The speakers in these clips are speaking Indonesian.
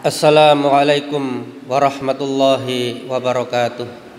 Assalamualaikum warahmatullahi wabarakatuh.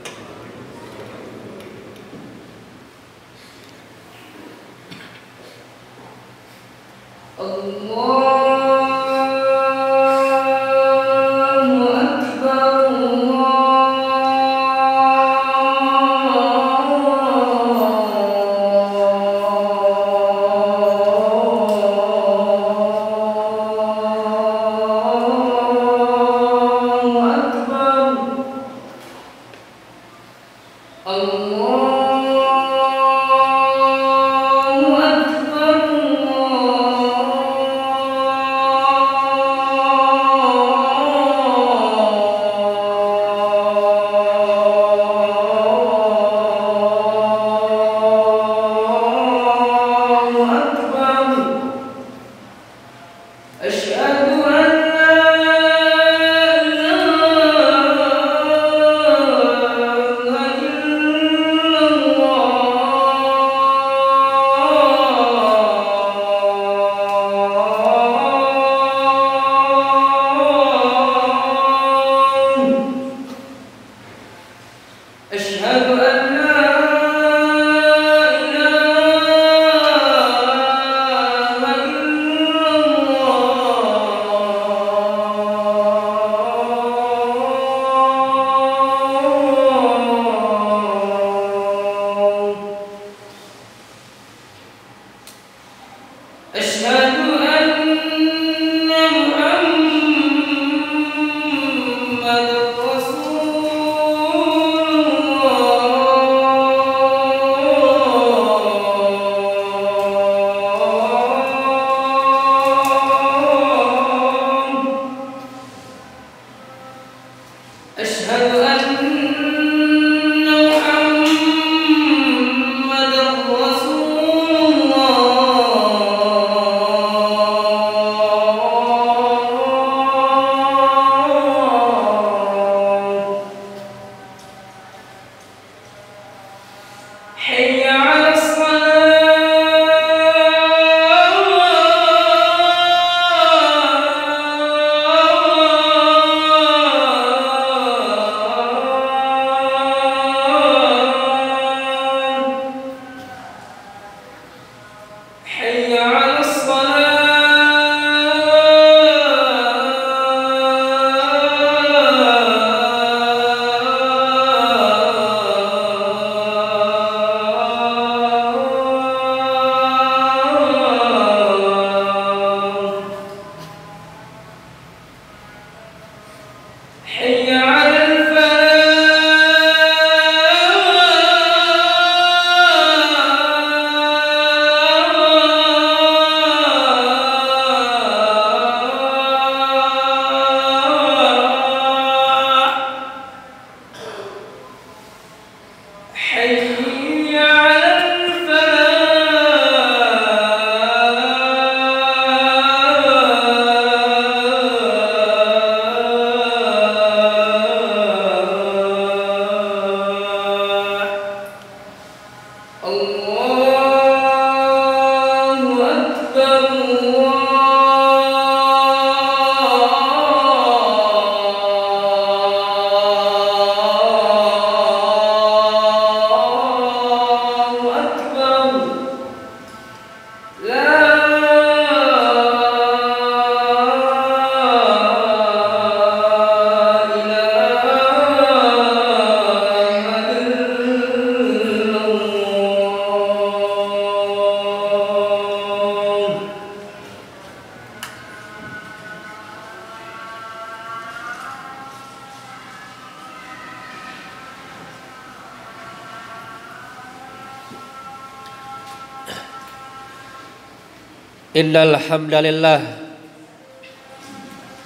Innal hamdalillah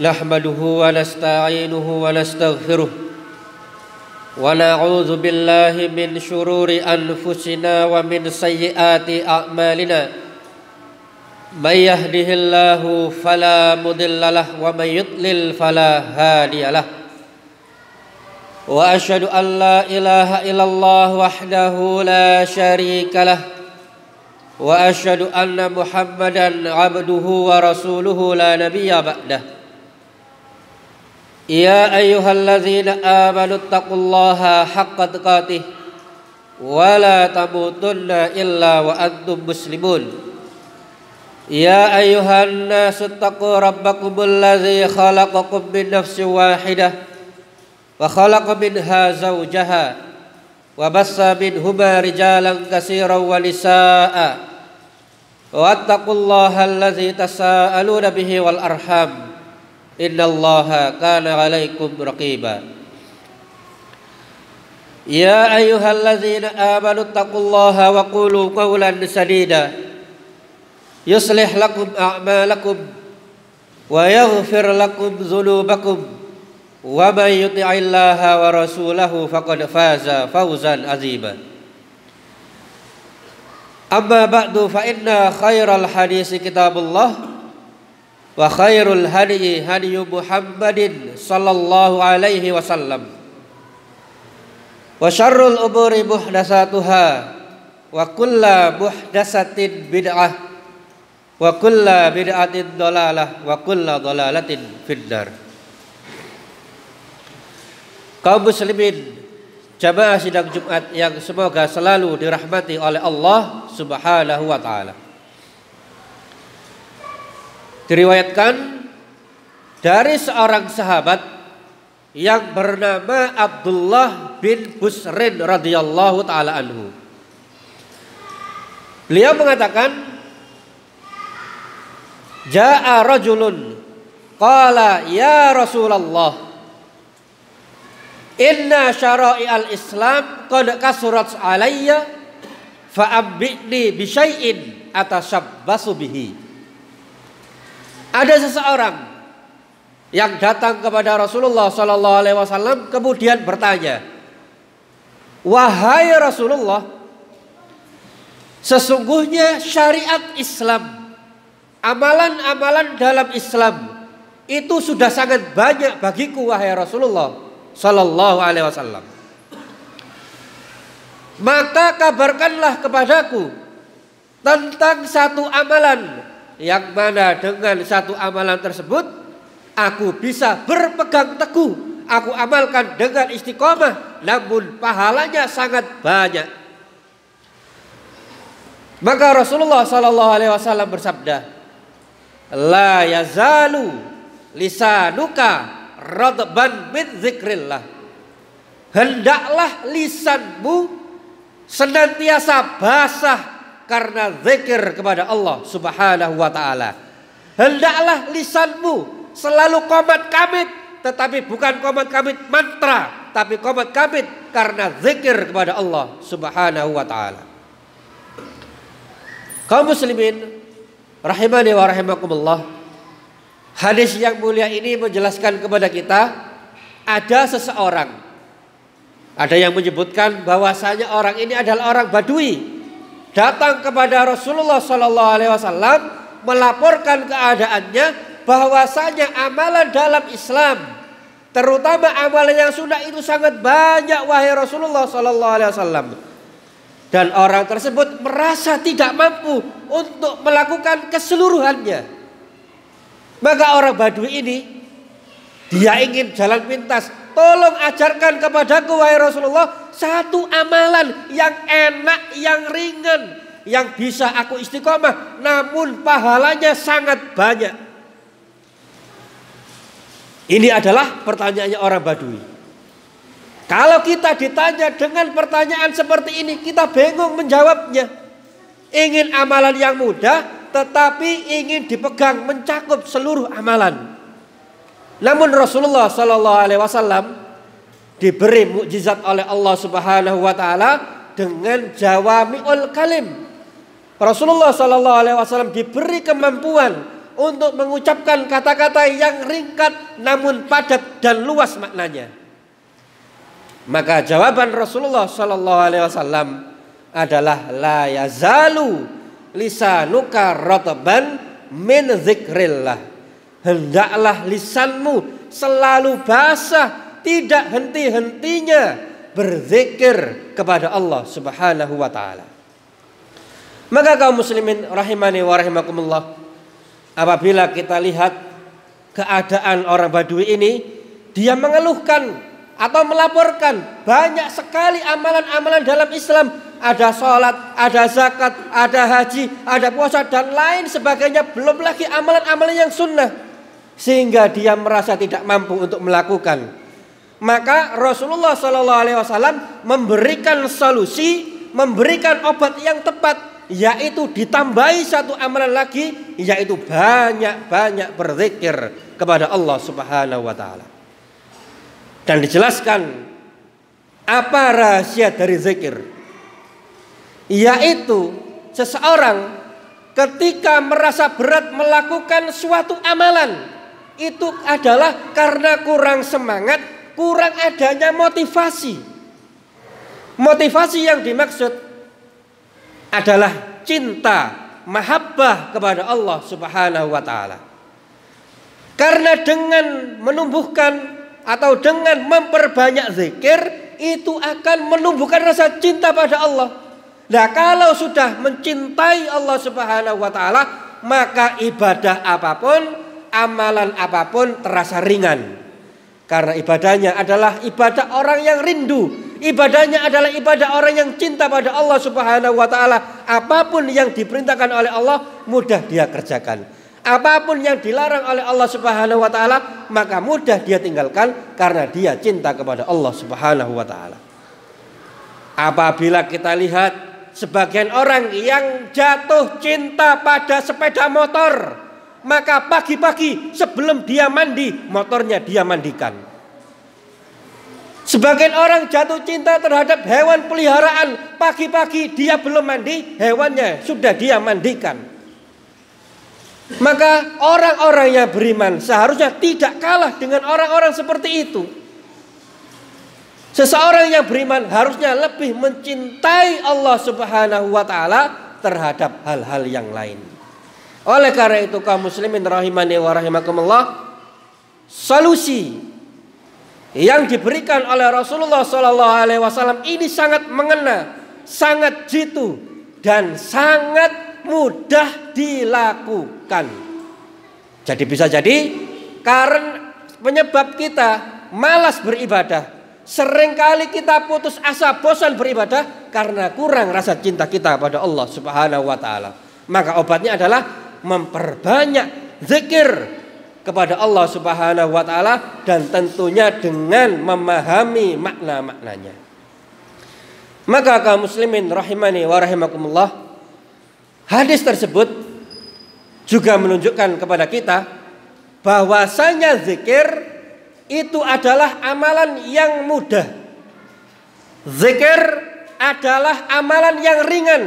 nahmaduhu wa nasta'inuhu wa nastaghfiruh wa na'udzu billahi min syururi anfusina wa min sayyiati a'malina may yahdihillahu fala mudhillalah wa may yudlil fala hadiyalah wa asyhadu an la ilaha illallah wahdahu la syarikalah wa asyhadu anna Muhammadan abduhu wa rasuluhu la nabiyya ba'dah. يا أيها الذين آمنوا اتقوا الله حق تقاته ولا تموتن إلا وأنتم مسلمون يا أيها الناس اتقوا ربكم الذي خلقكم من نفس واحدة وخلق منها زوجها وبث منهما رجالا كثيرا ونساء واتقوا الله الذي تساءلون به والأرحام إن الله كان عليكم رقيبا يا أيها الذين آمنوا اتقوا الله وقولوا قولا سديدا يصلح لكم أعمالكم ويغفر لكم ذنوبكم ومن يطع الله ورسوله فقد فاز فوزا عظيما أما بعد فإن خير الحديث كتاب الله وخير الهدي هدي محمد صلى الله عليه وسلم وشر الأمور محدثاتها وكل محدثة بدعة وكل بدعة ضلالة وكل ضلالة في النار. Kaum muslimin jamaah sidang Jumat yang semoga selalu dirahmati oleh Allah Subhanahu wa taala. Diriwayatkan dari seorang sahabat yang bernama Abdullah bin Busrin radhiyallahu taala anhu. Beliau mengatakan, "Ja'a rajulun qala ya Rasulullah, inna syara'i'al Islam qad kasurat alayya fa'abbi'ni bi syai'in atashabbasu bihi." Ada seseorang yang datang kepada Rasulullah sallallahu alaihi wasallam kemudian bertanya, "Wahai Rasulullah, sesungguhnya syariat Islam, amalan-amalan dalam Islam itu sudah sangat banyak bagiku wahai Rasulullah sallallahu alaihi wasallam. Maka kabarkanlah kepadaku tentang satu amalan yang mana dengan satu amalan tersebut aku bisa berpegang teguh, aku amalkan dengan istiqomah, namun pahalanya sangat banyak." Maka Rasulullah sallallahu alaihi wasallam bersabda, "La yazalu lisanuka radban min zikrillah." Hendaklah lisanmu senantiasa basah karena zikir kepada Allah Subhanahu wa taala. Hendaklah lisanmu selalu qomat kamit, tetapi bukan qomat kamit mantra, tapi qomat kamit karena zikir kepada Allah Subhanahu wa taala. Kaum muslimin rahimani wa rahimakumullah, hadis yang mulia ini menjelaskan kepada kita ada seseorang, ada yang menyebutkan bahwasanya orang ini adalah orang Badui, datang kepada Rasulullah sallallahu alaihi wasallam melaporkan keadaannya bahwasanya amalan dalam Islam, terutama amalan yang sunnah itu sangat banyak wahai Rasulullah sallallahu alaihi wasallam. Dan orang tersebut merasa tidak mampu untuk melakukan keseluruhannya. Maka orang Badui ini dia ingin jalan pintas, "Tolong ajarkan kepadaku wahai Rasulullah satu amalan yang enak, yang ringan, yang bisa aku istiqomah namun pahalanya sangat banyak." Ini adalah pertanyaannya orang Badui. Kalau kita ditanya dengan pertanyaan seperti ini, kita bingung menjawabnya. Ingin amalan yang mudah, tetapi ingin dipegang, mencakup seluruh amalan. Namun Rasulullah sallallahu alaihi wasallam diberi mukjizat oleh Allah Subhanahu wa taala dengan jawami'ul kalim. Rasulullah sallallahu alaihi wasallam diberi kemampuan untuk mengucapkan kata-kata yang ringkat namun padat dan luas maknanya. Maka jawaban Rasulullah sallallahu alaihi wasallam adalah la yazalu lisanuka ratban min zikrillah. Hendaklah lisanmu selalu basah, tidak henti-hentinya berzikir kepada Allah Subhanahu wa taala. Maka kaum muslimin rahimani wa rahimakumullah, apabila kita lihat keadaan orang Badui ini, dia mengeluhkan atau melaporkan banyak sekali amalan-amalan dalam Islam. Ada sholat, ada zakat, ada haji, ada puasa dan lain sebagainya. Belum lagi amalan-amalan yang sunnah. Sehingga dia merasa tidak mampu untuk melakukan. Maka Rasulullah SAW memberikan solusi, memberikan obat yang tepat, yaitu ditambahi satu amalan lagi, yaitu banyak-banyak berzikir kepada Allah Subhanahu wa taala. Dan dijelaskan apa rahasia dari zikir, yaitu seseorang ketika merasa berat melakukan suatu amalan, itu adalah karena kurang semangat, kurang adanya motivasi. Motivasi yang dimaksud adalah cinta, mahabbah kepada Allah Subhanahu wa taala. Karena dengan menumbuhkan atau dengan memperbanyak zikir, itu akan menumbuhkan rasa cinta pada Allah. Nah, kalau sudah mencintai Allah Subhanahu wa taala, maka ibadah apapun, amalan apapun terasa ringan. Karena ibadahnya adalah ibadah orang yang rindu, ibadahnya adalah ibadah orang yang cinta pada Allah Subhanahu wa taala. Apapun yang diperintahkan oleh Allah mudah dia kerjakan. Apapun yang dilarang oleh Allah Subhanahu wa taala maka mudah dia tinggalkan karena dia cinta kepada Allah Subhanahu wa taala. Apabila kita lihat sebagian orang yang jatuh cinta pada sepeda motor, maka pagi-pagi sebelum dia mandi, motornya dia mandikan. Sebagian orang jatuh cinta terhadap hewan peliharaan, pagi-pagi dia belum mandi, hewannya sudah dia mandikan. Maka orang-orang yang beriman seharusnya tidak kalah dengan orang-orang seperti itu. Seseorang yang beriman harusnya lebih mencintai Allah Subhanahu wa taala terhadap hal-hal yang lain. Oleh karena itu kaum muslimin rahimani wa rahimakumullah, solusi yang diberikan oleh Rasulullah SAW ini sangat mengena, sangat jitu dan sangat mudah dilakukan. Jadi bisa jadi karena penyebab kita malas beribadah, seringkali kita putus asa, bosan beribadah karena kurang rasa cinta kita pada Allah Subhanahu wa taala. Maka obatnya adalah memperbanyak zikir kepada Allah Subhanahu wa taala dan tentunya dengan memahami makna-maknanya. Maka kaum muslimin rahimani wa rahimakumullah, hadis tersebut juga menunjukkan kepada kita bahwasanya zikir itu adalah amalan yang mudah. Zikir adalah amalan yang ringan,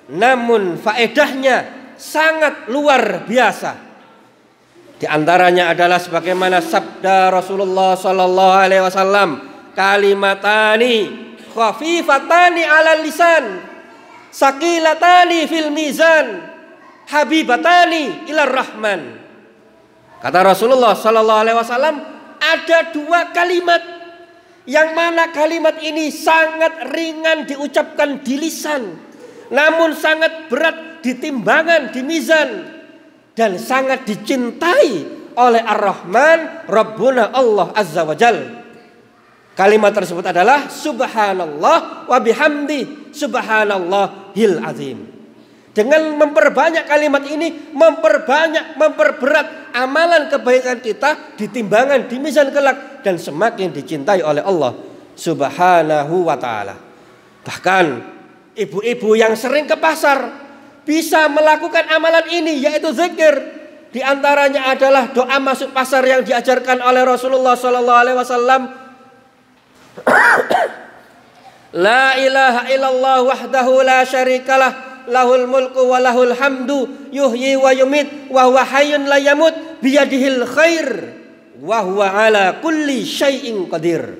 namun faedahnya sangat luar biasa. Di antaranya adalah sebagaimana sabda Rasulullah sallallahu alaihi wasallam, kalimatani khafifatani 'alal lisan, saqilatani fil mizan, habibatani ilar rahman. Kata Rasulullah sallallahu alaihi wasallam, ada dua kalimat yang mana kalimat ini sangat ringan diucapkan di lisan, namun sangat berat di timbangan, di mizan, dan sangat dicintai oleh Ar-Rahman Rabbuna Allah Azza wa Jal. Kalimat tersebut adalah subhanallah wa bihamdi subhanallahil azim. Dengan memperbanyak kalimat ini, memperberat amalan kebaikan kita di timbangan, di mizan kelak, dan semakin dicintai oleh Allah Subhanahu wa taala. Bahkan ibu-ibu yang sering ke pasar bisa melakukan amalan ini, yaitu zikir. Di antaranya adalah doa masuk pasar yang diajarkan oleh Rasulullah sallallahu alaihi wasallam. La ilaha illallah wahdahu la syarikalah, lahul mulku wa lahul hamdu, yuhyi wa yumit, wa huwa hayyun la yamut, biyadihil khair, wa huwa ala kulli syai'in qadir.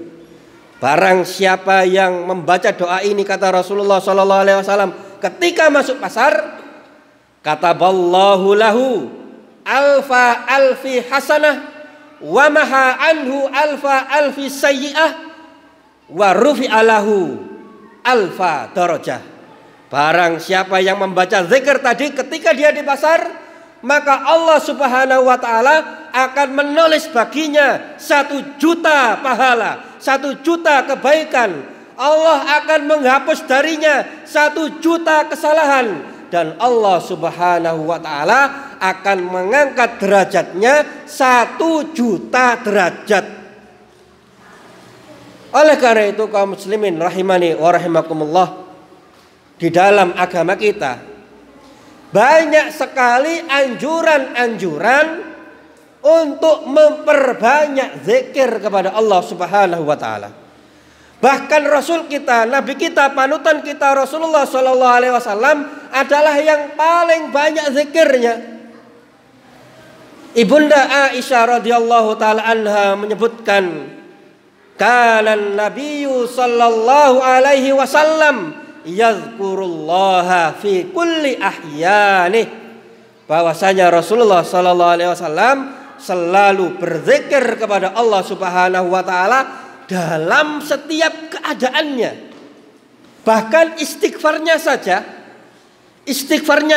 Barang siapa yang membaca doa ini, kata Rasulullah sallallahu alaihi wasallam, ketika masuk pasar, kataballahu lahu alfa alfi hasanah wa maha anhu alfa alfi sayyi'ah wa rufi'alahu alfa darajah. Barang siapa yang membaca zikir tadi ketika dia di pasar, maka Allah Subhanahu wa taala akan menulis baginya 1 juta pahala, 1 juta kebaikan. Allah akan menghapus darinya 1 juta kesalahan, dan Allah Subhanahu wa taala akan mengangkat derajatnya 1 juta derajat. Oleh karena itu kaum muslimin rahimani wa rahimakumullah, di dalam agama kita banyak sekali anjuran-anjuran untuk memperbanyak zikir kepada Allah Subhanahu wa taala. Bahkan Rasul kita, Nabi kita, panutan kita Rasulullah Sallallahu Alaihi Wasallam adalah yang paling banyak zikirnya. Ibunda Aisyah radhiyallahu taala anha menyebutkan, kana Nabiyyu sallallahu alaihi wasallam yazkurullaha fi kulli ahyanih, bahwasanya Rasulullah sallallahu alaihi wasallam selalu berzikir kepada Allah Subhanahu wa taala dalam setiap keadaannya. Bahkan istighfarnya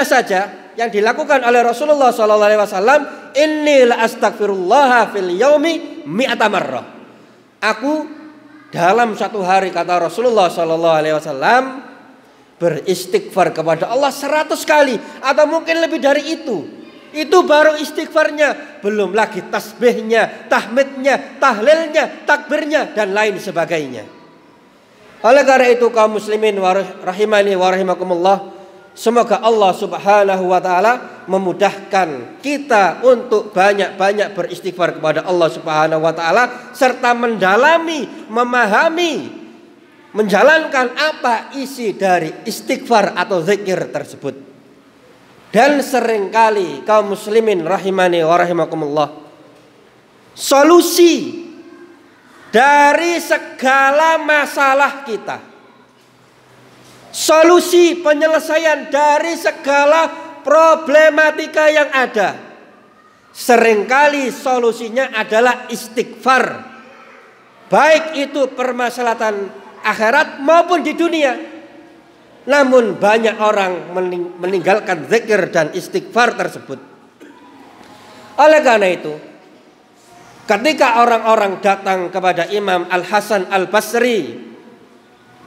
saja yang dilakukan oleh Rasulullah sallallahu alaihi wasallam, inni la astaghfirullah fil yaumi mi'ata marrah. Aku dalam 1 hari, kata Rasulullah sallallahu alaihi wasallam, beristighfar kepada Allah 100 kali atau mungkin lebih dari itu. Itu baru istighfarnya, belum lagi tasbihnya, tahmidnya, tahlilnya, takbirnya, dan lain sebagainya. Oleh karena itu kaum muslimin rahimani wa rahimakumullah, semoga Allah Subhanahu wa taala memudahkan kita untuk banyak-banyak beristighfar kepada Allah Subhanahu wa taala, serta mendalami, memahami, menjalankan apa isi dari istighfar atau zikir tersebut. Dan seringkali kaum muslimin rahimani wa rahimakumullah, solusi dari segala masalah kita, solusi penyelesaian dari segala problematika yang ada, seringkali solusinya adalah istighfar. Baik itu permasalahan akhirat maupun di dunia. Namun banyak orang meninggalkan zikir dan istighfar tersebut. Oleh karena itu, ketika orang-orang datang kepada Imam Al-Hasan Al-Basri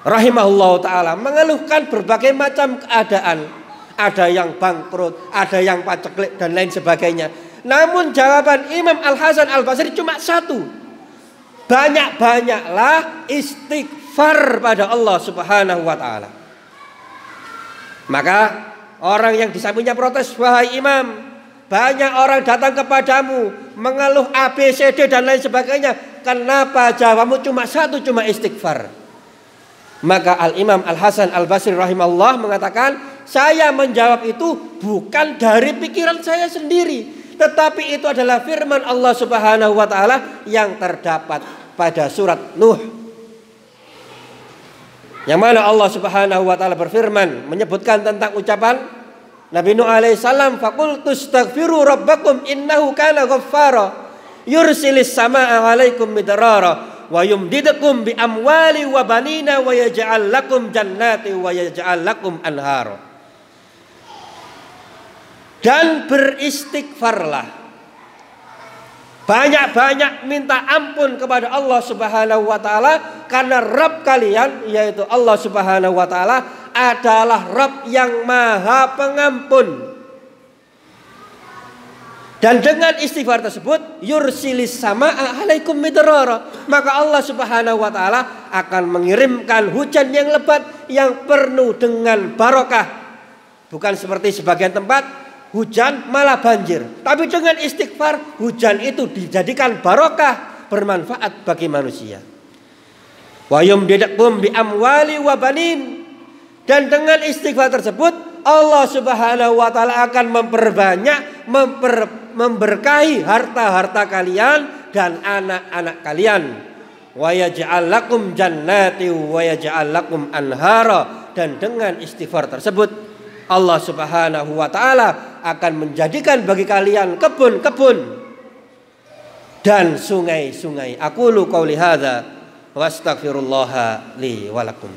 rahimahullah ta'ala mengeluhkan berbagai macam keadaan, ada yang bangkrut, ada yang paceklik, dan lain sebagainya, namun jawaban Imam Al-Hasan Al-Basri cuma satu: banyak-banyaklah istighfar pada Allah Subhanahu wa ta'ala. Maka orang yang di sampingnya protes, wahai imam, banyak orang datang kepadamu mengeluh A, B, C, D, dan lain sebagainya, kenapa jawabmu cuma satu, cuma istighfar? Maka Al-Imam Al-Hasan Al-Basri rahimahullah mengatakan, saya menjawab itu bukan dari pikiran saya sendiri, tetapi itu adalah firman Allah Subhanahu wa ta'ala yang terdapat pada surat Nuh, yang mana Allah Subhanahu wa ta'ala berfirman menyebutkan tentang ucapan Nabi Nuh alaihissalam, faqultu astaghfiru rabbakum innahu kana ghaffara yursilis samaa 'alaikum midrara wa yumdidukum bi amwali wa banina wa yaj'al lakum jannati wa yaj'al lakum anhara. Dan beristighfarlah, banyak-banyak minta ampun kepada Allah Subhanahu wa ta'ala, karena Rabb kalian, yaitu Allah Subhanahu wa ta'ala, adalah Rabb yang maha pengampun. Dan dengan istighfar tersebut, yursilis samaa 'alaikum midrara, maka Allah Subhanahu wa ta'ala akan mengirimkan hujan yang lebat, yang penuh dengan barokah. Bukan seperti sebagian tempat hujan malah banjir, tapi dengan istighfar hujan itu dijadikan barokah, bermanfaat bagi manusia. Wa yumdidukum bi amwali wa banin, dan dengan istighfar tersebut Allah Subhanahu wa ta'ala akan memperbanyak, memberkahi harta-harta kalian dan anak-anak kalian. Wa yaj'al lakum jannati wa yaj'al lakum anhara, dan dengan istighfar tersebut Allah Subhanahu wa ta'ala akan menjadikan bagi kalian kebun-kebun dan sungai-sungai. Aqulu qauli hadza wa astaghfirullaha li wa lakum.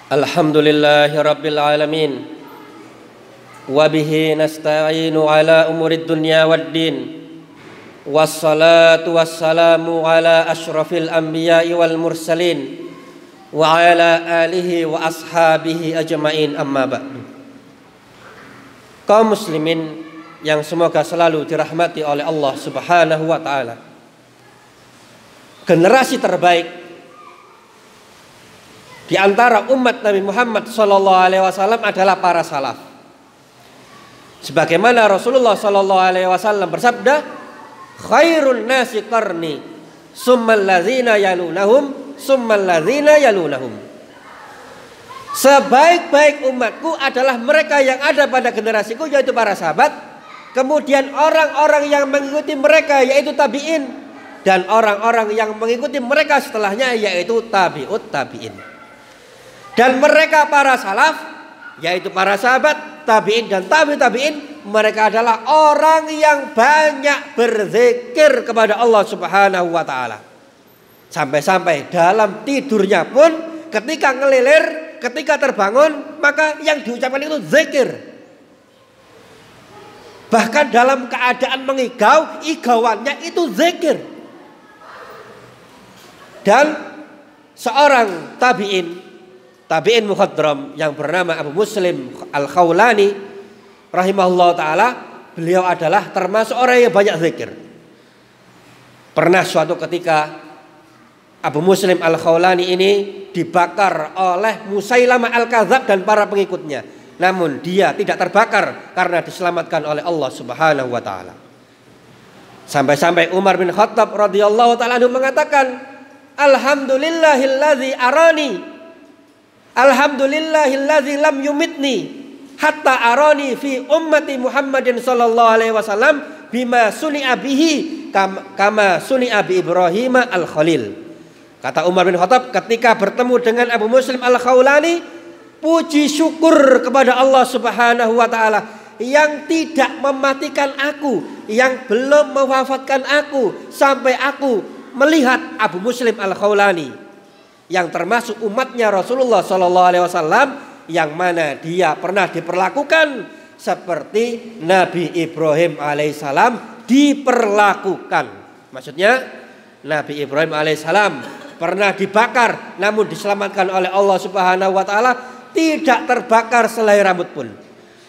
Alhamdulillahi rabbil alamin. Wa bihi nasta'inu ala umurid dunya waddin. Wassalatu wassalamu ala asyrafil anbiya'i wal mursalin wa ala alihi wa ashabihi ajma'in, amma ba'du. Kaum muslimin yang semoga selalu dirahmati oleh Allah Subhanahu wa ta'ala, generasi terbaik di antara umat Nabi Muhammad SAW adalah para salaf. Sebagaimana Rasulullah SAW bersabda, khairun nasi qarni, summal ladzina yalunahum, summal ladzina yalunahum. Sebaik-baik umatku adalah mereka yang ada pada generasiku, yaitu para sahabat. Kemudian orang-orang yang mengikuti mereka, yaitu tabi'in. Dan orang-orang yang mengikuti mereka setelahnya, yaitu tabi'ut tabi'in. Dan mereka para salaf, yaitu para sahabat, tabi'in dan tabi'in, mereka adalah orang yang banyak berzikir kepada Allah Subhanahu wa ta'ala. Sampai-sampai dalam tidurnya pun, ketika ngelilir, ketika terbangun, maka yang diucapkan itu zikir. Bahkan dalam keadaan mengigau, igauannya itu zikir. Dan seorang tabi'in mukhadram yang bernama Abu Muslim Al-Khawlani rahimahullah ta'ala, beliau adalah termasuk orang yang banyak zikir. Pernah suatu ketika Abu Muslim Al-Khawlani ini dibakar oleh Musailamah Al-Kadzab dan para pengikutnya. Namun dia tidak terbakar karena diselamatkan oleh Allah Subhanahu wa ta'ala. Sampai-sampai Umar bin Khattab radhiyallahu ta'ala mengatakan, alhamdulillahilladzi arani, alhamdulillahilladzi lam yumitni hatta arani fi ummati Muhammadin sallallahu alaihi wasallam bima suni'a bihi kama suni'a bi Ibrahim al-Khalil. Kata Umar bin Khattab ketika bertemu dengan Abu Muslim Al-Khawlani, puji syukur kepada Allah Subhanahu wa taala yang tidak mematikan aku, yang belum mewafatkan aku sampai aku melihat Abu Muslim Al-Khawlani yang termasuk umatnya Rasulullah SAW, yang mana dia pernah diperlakukan seperti Nabi Ibrahim alaihissalam diperlakukan. Maksudnya Nabi Ibrahim alaihissalam pernah dibakar namun diselamatkan oleh Allah Subhanahu wa taala, tidak terbakar selai rambut pun.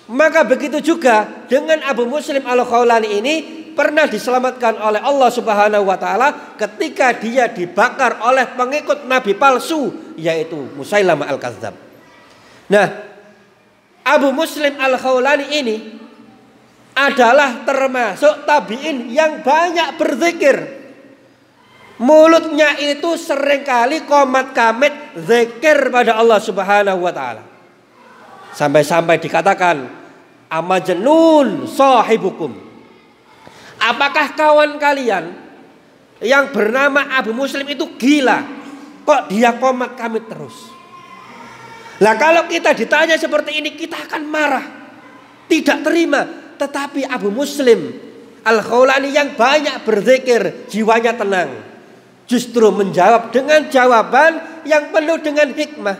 Maka begitu juga dengan Abu Muslim Al-Khawlani ini, pernah diselamatkan oleh Allah Subhanahu wa taala ketika dia dibakar oleh pengikut nabi palsu, yaitu Musailamah Al-Kadzab. Nah, Abu Muslim Al-Khawlani ini adalah termasuk tabi'in yang banyak berzikir. Mulutnya itu seringkali komat kamit zikir pada Allah Subhanahu wa taala. Sampai-sampai dikatakan, amajnun sahibukum, apakah kawan kalian yang bernama Abu Muslim itu gila? Kok dia komat kamit terus? Lah kalau kita ditanya seperti ini, kita akan marah, tidak terima. Tetapi Abu Muslim Al-Khawlani yang banyak berzikir, jiwanya tenang, justru menjawab dengan jawaban yang penuh dengan hikmah.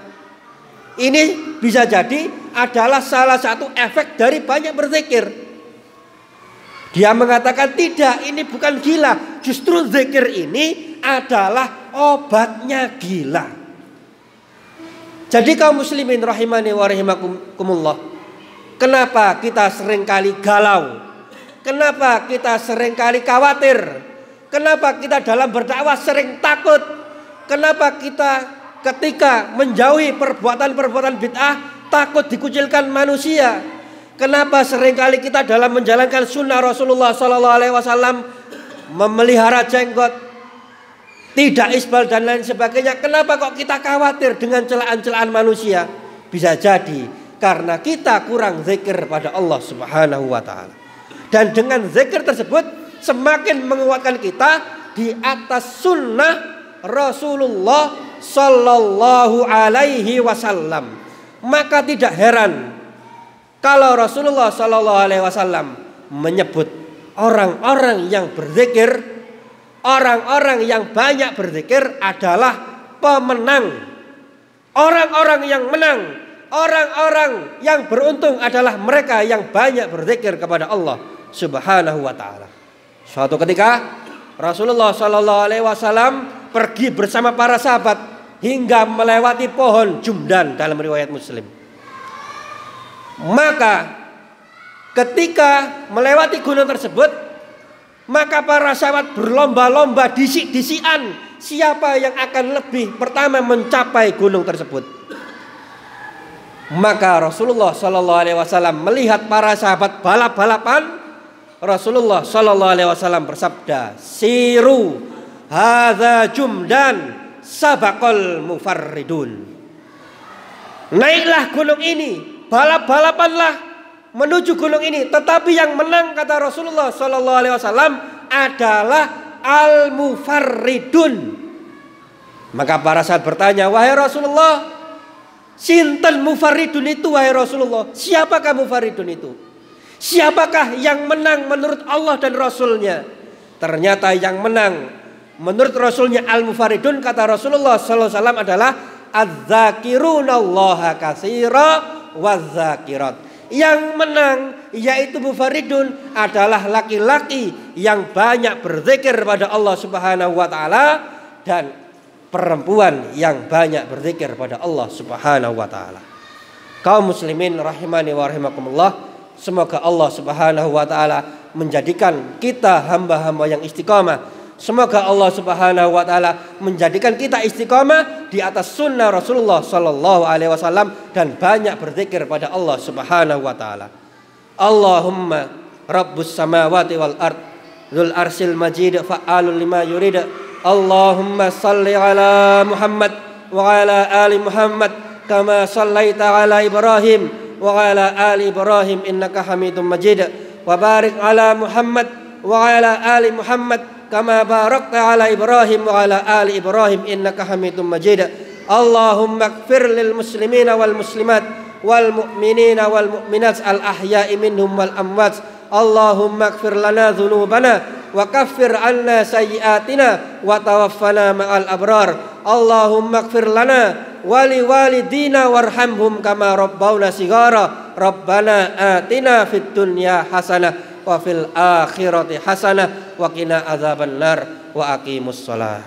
Ini bisa jadi adalah salah satu efek dari banyak berzikir. Dia mengatakan tidak, ini bukan gila, justru zikir ini adalah obatnya gila. Jadi kaum muslimin rahimani wa rahimakumullah, kenapa kita seringkali galau? Kenapa kita seringkali khawatir? Kenapa kita dalam berdakwah sering takut? Kenapa kita ketika menjauhi perbuatan-perbuatan bid'ah takut dikucilkan manusia? Kenapa seringkali kita dalam menjalankan sunnah Rasulullah SAW memelihara jenggot, tidak isbal dan lain sebagainya? Kenapa kok kita khawatir dengan celaan-celaan manusia? Bisa jadi karena kita kurang zikir pada Allah Subhanahu wa ta'ala. Dan dengan zikir tersebut semakin menguatkan kita di atas sunnah Rasulullah Sallallahu Alaihi Wasallam. Maka tidak heran kalau Rasulullah Sallallahu Alaihi Wasallam menyebut orang-orang yang berzikir, orang-orang yang banyak berzikir adalah pemenang. Orang-orang yang menang, orang-orang yang beruntung adalah mereka yang banyak berzikir kepada Allah Subhanahu wa taala. Suatu ketika Rasulullah Shallallahu alaihi wasallam pergi bersama para sahabat hingga melewati pohon Jumdan dalam riwayat Muslim. Maka ketika melewati gunung tersebut, maka para sahabat berlomba-lomba disik-disikan siapa yang akan lebih pertama mencapai gunung tersebut. Maka Rasulullah Shallallahu alaihi wasallam melihat para sahabat balap-balapan. Rasulullah Shallallahu alaihi wasallam bersabda, "Siru hadza Jumdan sabaqal mufarridun." Naiklah gunung ini, balap-balapanlah menuju gunung ini, tetapi yang menang kata Rasulullah Shallallahu alaihi wasallam adalah al-mufarridun. Maka para sahabat bertanya, "Wahai Rasulullah, sinten mufarridun itu wahai Rasulullah? Siapakah mufarridun itu? Siapakah yang menang menurut Allah dan Rasulnya?" Ternyata yang menang menurut Rasulnya al-mufarridun kata Rasulullah sallallahu alaihi wasallam adalah adz-dzakirunallaha katsira waz-dzakirat. Yang menang yaitu mufarridun adalah laki-laki yang banyak berzikir pada Allah Subhanahu wa taala dan perempuan yang banyak berzikir pada Allah Subhanahu wa taala. Kaum muslimin rahimani wa rahimakumullah, semoga Allah Subhanahu wa taala menjadikan kita hamba-hamba yang istiqamah. Semoga Allah Subhanahu wa taala menjadikan kita istiqamah di atas sunnah Rasulullah sallallahu alaihi wasallam dan banyak berzikir pada Allah Subhanahu wa taala. Allahumma rabbus samawati wal ard dzul arsyil majid fa'alul lima yurid. Allahumma shalli ala Muhammad wa ala ali Muhammad kama shallaita ala Ibrahim wa ala ali Ibrahim innaka Hamidum Majid. Wa barik ala Muhammad wa ala ali Muhammad kama barakta ala Ibrahim wa ala ali Ibrahim innaka Hamidum Majid. Allahumma ighfir lil muslimina wal muslimat wal mu'minina wal mu'minat al ahya'i minhum wal amwat. Allahumma ighfir lana dhunubana wa kaffir anna sayyiatina wa tawaffana ma'al abrar. Allahumma ighfir lana wa li walidina warhamhum kama rabbawna shighara. Rabbana atina fid dunya hasanah wa fil akhirati hasanah wa qina adzabannar wa aqimus shalah.